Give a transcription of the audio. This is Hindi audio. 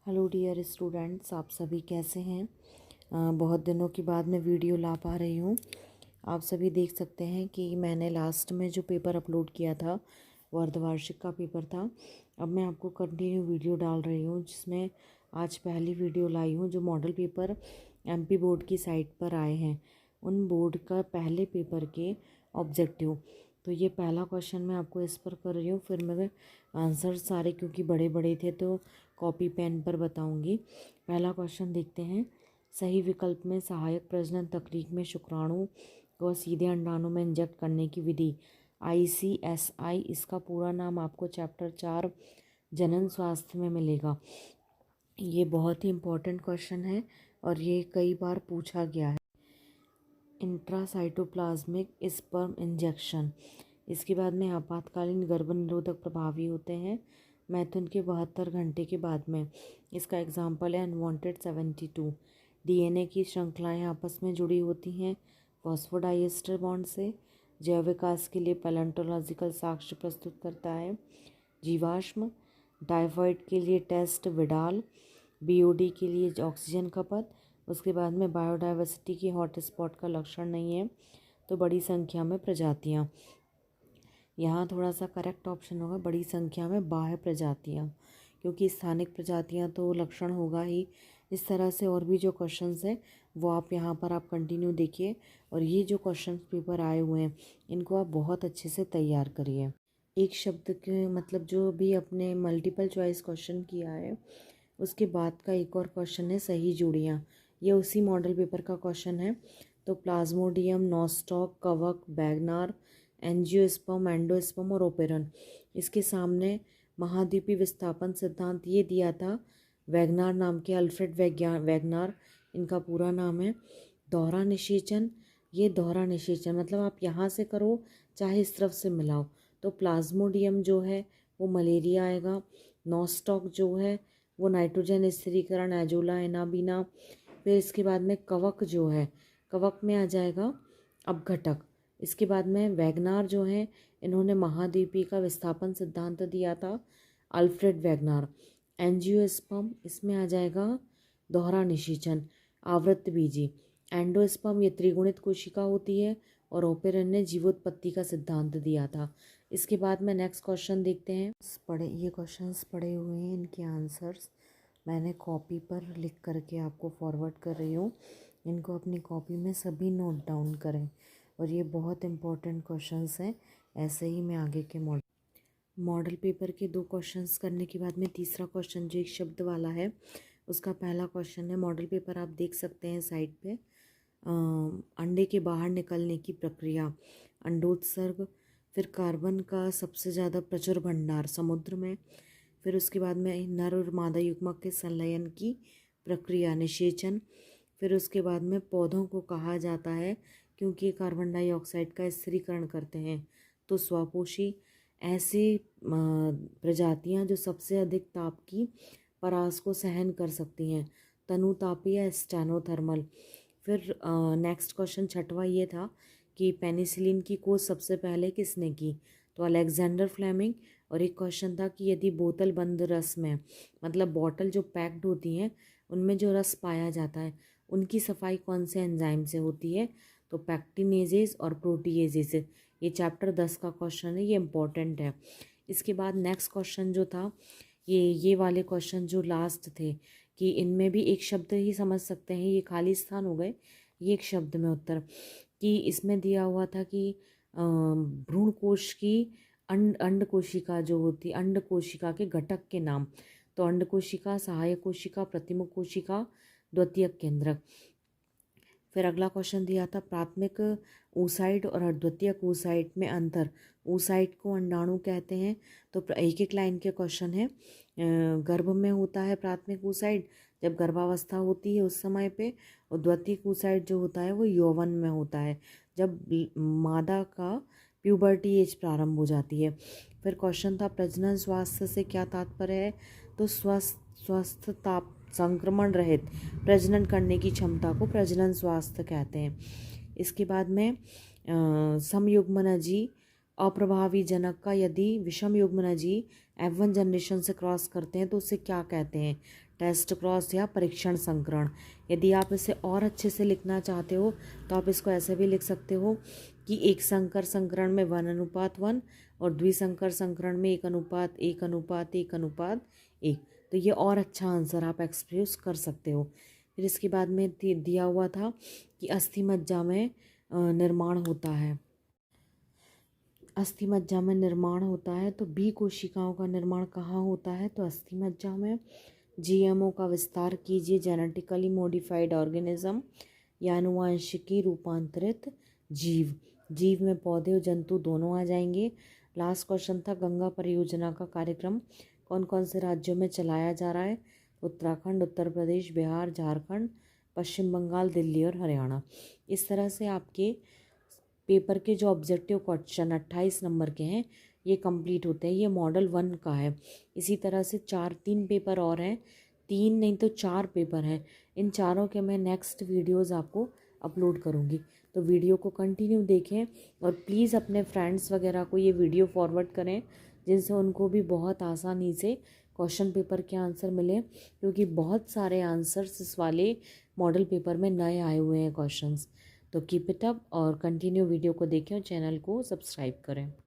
हेलो डियर स्टूडेंट्स, आप सभी कैसे हैं। बहुत दिनों के बाद मैं वीडियो ला पा रही हूँ। आप सभी देख सकते हैं कि मैंने लास्ट में जो पेपर अपलोड किया था वो अर्धवार्षिक का पेपर था। अब मैं आपको कंटिन्यू वीडियो डाल रही हूँ, जिसमें आज पहली वीडियो लाई हूँ जो मॉडल पेपर एमपी बोर्ड की साइट पर आए हैं, उन बोर्ड का पहले पेपर के ऑब्जेक्टिव। तो ये पहला क्वेश्चन मैं आपको इस पर कर रही हूँ, फिर मैं आंसर सारे क्योंकि बड़े बड़े थे तो कॉपी पेन पर बताऊंगी। पहला क्वेश्चन देखते हैं। सही विकल्प में सहायक प्रजनन तकनीक में शुक्राणु को सीधे अंडाणु में इंजेक्ट करने की विधि ICSI, इसका पूरा नाम आपको चैप्टर 4 जनन स्वास्थ्य में मिलेगा। ये बहुत ही इम्पोर्टेंट क्वेश्चन है और ये कई बार पूछा गया है। इंट्रासाइटोप्लाज्मिक स्पर्म इंजेक्शन, इसके बाद में आपातकालीन गर्भनिरोधक प्रभावी होते हैं मैथुन के 72 घंटे के बाद में। इसका एग्जाम्पल है अनवांटेड 72। DNA की श्रृंखलाएं आपस में जुड़ी होती हैं फॉस्फोडाइएस्टर बॉन्ड से। जैव विकास के लिए पैलेंटोलॉजिकल साक्ष्य प्रस्तुत करता है। जीवाश्म, टाइफाइड के लिए टेस्ट विडाल, BOD के लिए ऑक्सीजन खपत। उसके बाद में बायोडाइवर्सिटी की हॉटस्पॉट का लक्षण नहीं है, तो बड़ी संख्या में प्रजातियाँ। यहाँ थोड़ा सा करेक्ट ऑप्शन होगा बड़ी संख्या में बाह्य प्रजातियाँ, क्योंकि स्थानिक प्रजातियाँ तो लक्षण होगा ही। इस तरह से और भी जो क्वेश्चंस हैं वो आप यहाँ पर आप कंटिन्यू देखिए, और ये जो क्वेश्चन पेपर आए हुए हैं इनको आप बहुत अच्छे से तैयार करिए। एक शब्द के मतलब जो भी अपने मल्टीपल चॉइस क्वेश्चन किया है उसके बाद का एक और क्वेश्चन है सही जोड़ियाँ। ये उसी मॉडल पेपर का क्वेश्चन है। तो प्लाज्मोडियम, नॉस्टॉक, कवक, बैगनार, एंजियोस्पर्म, एंडोस्पर्म और ओपेरन। इसके सामने महाद्वीपीय विस्थापन सिद्धांत ये दिया था वैगनार नाम के अल्फ्रेड वैगनार, इनका पूरा नाम है। दोहरा निषेचन, ये दोहरा निषेचन मतलब आप यहाँ से करो चाहे इस तरफ से मिलाओ, तो प्लाज्मोडियम जो है वो मलेरिया आएगा। नॉस्टॉक जो है वो नाइट्रोजन स्थिरीकरण एजोला एनाबीना। फिर इसके बाद में कवक जो है, कवक में आ जाएगा अपघटक। इसके बाद में वैगनार जो है इन्होंने महाद्वीपीय का विस्थापन सिद्धांत दिया था अल्फ्रेड वैगनार। एंजियोस्पर्म, इसमें आ जाएगा दोहरा निषेचन आवृत्त बीजी। एंडोस्पर्म ये त्रिगुणित कोशिका होती है, और ओपेरन ने जीवोत्पत्ति का सिद्धांत दिया था। इसके बाद में नेक्स्ट क्वेश्चन देखते हैं। ये क्वेश्चंस पढ़े हुए हैं, इनके आंसर्स मैंने कॉपी पर लिख करके आपको फॉरवर्ड कर रही हूँ। इनको अपनी कॉपी में सभी नोट डाउन करें, और ये बहुत इंपॉर्टेंट क्वेश्चंस हैं। ऐसे ही मैं आगे के मॉडल पेपर के 2 क्वेश्चंस करने के बाद में तीसरा क्वेश्चन जो एक शब्द वाला है उसका पहला क्वेश्चन है। मॉडल पेपर आप देख सकते हैं साइड पे। अंडे के बाहर निकलने की प्रक्रिया, अंडोत्सर्ग। फिर कार्बन का सबसे ज़्यादा प्रचुर भंडार समुद्र में। फिर उसके बाद में नर और मादा युग्मक के संलयन की प्रक्रिया, निषेचन। फिर उसके बाद में पौधों को कहा जाता है क्योंकि ये कार्बन डाइऑक्साइड का स्थिरीकरण करते हैं, तो स्वपोषी। ऐसे प्रजातियां जो सबसे अधिक ताप की परास को सहन कर सकती हैं, तनुतापी या स्टेनोथर्मल। फिर नेक्स्ट क्वेश्चन छठवां ये था कि पेनिसिलिन की खोज सबसे पहले किसने की, तो अलेक्जेंडर फ्लेमिंग। और एक क्वेश्चन था कि यदि बोतल बंद रस में मतलब बॉटल जो पैक्ड होती हैं उनमें जो रस पाया जाता है उनकी सफाई कौन से एंजाइम से होती है, तो पैक्टिनेजेस और प्रोटीएजेस। ये चैप्टर 10 का क्वेश्चन है, ये इम्पोर्टेंट है। इसके बाद नेक्स्ट क्वेश्चन जो था ये वाले क्वेश्चन जो लास्ट थे कि इनमें भी एक शब्द ही समझ सकते हैं, ये खाली स्थान हो गए। ये एक शब्द में उत्तर कि इसमें दिया हुआ था कि भ्रूण कोश की अंड कोशिका जो होती है, अंड कोशिका के घटक के नाम, तो अंड कोशिका, सहायक कोशिका, प्रतिमुख कोशिका, द्वितीयक केंद्रक। फिर अगला क्वेश्चन दिया था प्राथमिक oocyte और द्वितीयक oocyte में अंतर। oocyte को अंडाणु कहते हैं, तो एक एक लाइन के क्वेश्चन है। गर्भ में होता है प्राथमिक oocyte जब गर्भावस्था होती है उस समय पे, और द्वितीयक oocyte जो होता है वो यौवन में होता है जब मादा का प्यूबर्टी एज प्रारंभ हो जाती है। फिर क्वेश्चन था प्रजनन स्वास्थ्य से क्या तात्पर्य है, तो स्वस्थ ताप संक्रमण रहित प्रजनन करने की क्षमता को प्रजनन स्वास्थ्य कहते हैं। इसके बाद में समयुग्मनजी अप्रभावी जनक का यदि विषम युग्म जी F1 जनरेशन से क्रॉस करते हैं तो उसे क्या कहते हैं? टेस्ट क्रॉस या परीक्षण संकरण। यदि आप इसे और अच्छे से लिखना चाहते हो तो आप इसको ऐसे भी लिख सकते हो कि एक संकर संकरण में 1:1 और द्विसंकर संकरण में 1:1:1:1। तो ये और अच्छा आंसर आप एक्सप्रेस कर सकते हो। फिर इसके बाद में दिया हुआ था कि अस्थि मज्जा में निर्माण होता है। अस्थि मज्जा में निर्माण होता है तो बी कोशिकाओं का निर्माण कहाँ होता है? तो अस्थि मज्जा में। जीएमओ का विस्तार कीजिए। जेनेटिकली मॉडिफाइड ऑर्गेनिज्म या आनुवांशिकी रूपांतरित जीव। जीव में पौधे और जंतु दोनों आ जाएंगे। लास्ट क्वेश्चन था गंगा परियोजना का कार्यक्रम कौन कौन से राज्यों में चलाया जा रहा है? उत्तराखंड, उत्तर प्रदेश, बिहार, झारखंड, पश्चिम बंगाल, दिल्ली और हरियाणा। इस तरह से आपके पेपर के जो ऑब्जेक्टिव क्वेश्चन 28 नंबर के हैं ये कंप्लीट होते हैं। ये मॉडल 1 का है। इसी तरह से 3 पेपर और हैं, 3 नहीं तो 4 पेपर हैं। इन चारों के मैं नेक्स्ट वीडियोस आपको अपलोड करूँगी, तो वीडियो को कंटिन्यू देखें और प्लीज़ अपने फ्रेंड्स वगैरह को ये वीडियो फॉरवर्ड करें जिनसे उनको भी बहुत आसानी से क्वेश्चन पेपर के आंसर मिले, क्योंकि बहुत सारे आंसर्स इस वाले मॉडल पेपर में नए आए हुए हैं क्वेश्चंस। तो कीप इट अप और कंटिन्यू वीडियो को देखें और चैनल को सब्सक्राइब करें।